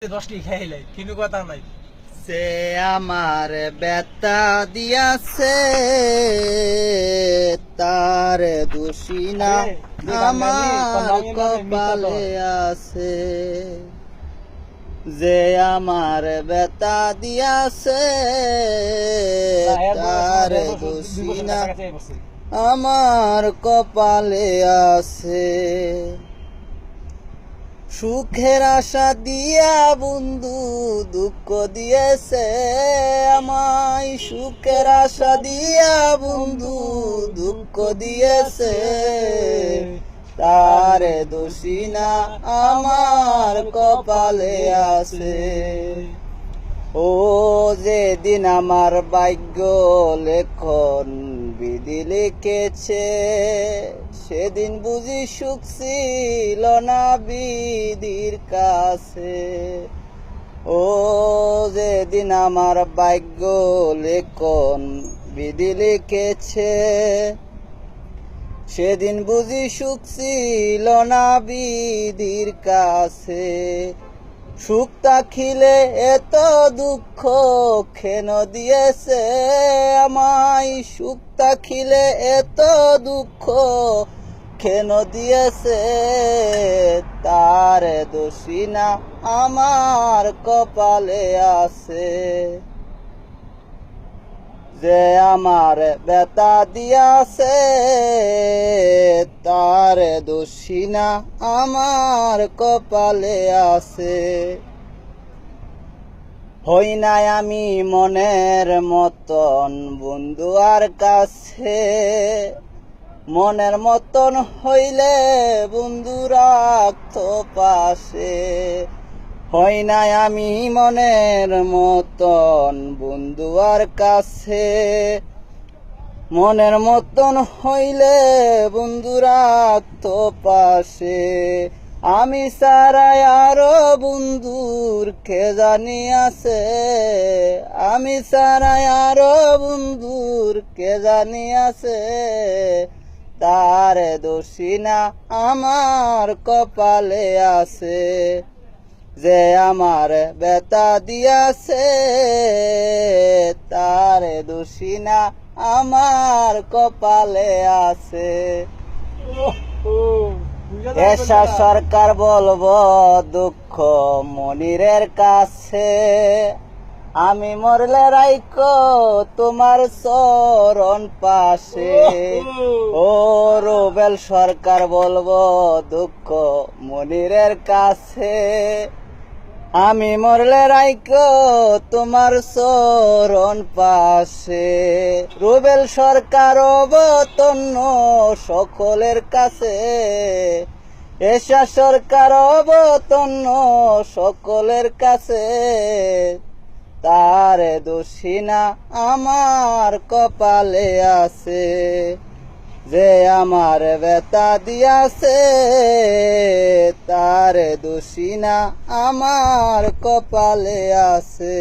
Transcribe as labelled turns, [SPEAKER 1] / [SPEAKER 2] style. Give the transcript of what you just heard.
[SPEAKER 1] 10টি খাইলাই কিন্তু কথা নাই
[SPEAKER 2] সে আমার বেতা দিয়াছে তার দোষী না আমার কপালে আছে যে আমার বেতা দিয়াছে তার দোষী না আমার কপালে আছে সুখের আশা দিয়া বন্ধু দুঃখ দিয়েছে আমায় সুখের আশা দিয়া বন্ধু দুঃখ দিয়েছে তার দোষী না আমার কপালে আছে ও যেদিন আমার ভাগ্য লেখন বিধি লিখেছে সেদিন বুঝি সুখ ছিল না বিধির কাছে ও যেদিন আমার ভাগ্য লেখন বিধি লিখেছে সেদিন বুঝি সুখ ছিল না বিধির কাছে সুখ থাকিলে এত দুঃখ কেন দিয়েছে আমায় সুখ থাকিলে এত দুঃখ কেন দিয়েছে তার দোষী না আমার কপালে আছে যে আমার বেতা দিয়াছে তার দোষী না আমার কপালে আছে হই নাই আমি মনের মতন বন্ধু আর কাছে মনের মতন হইলে বন্ধু রাখতো পাশে হই নাই আমি মনের মতন বন্ধু আর কাছে মনের মতন হইলে বন্ধু রাখতো পাশে আমি সারাই আরো বন্ধুর কে জানি আছে আমি সারাই আরো বন্ধুর কে জানি আছে তার দোষী না আমার কপালে আছে যে আমার বেতা দিয়াছে তার দোষী না আমার কপালে আছে এসা সরকার বলবো দুঃখ মনিরের কাছে আমি মরলে রাইকো তোমার চরণ পাশে ও রুবেল সরকার বলবো দুঃখ মনিরের কাছে আমি মরলে রাইকো তোমার চরণ পাশে রুবেল সরকার অবতন্ন সকলের কাছে এসা সরকার অবতন্ন সকলের কাছে তার দোষী না আমার কপালে আছে যে আমার বেতা দিয়াছে তার দোষী না আমার কপালে আছে।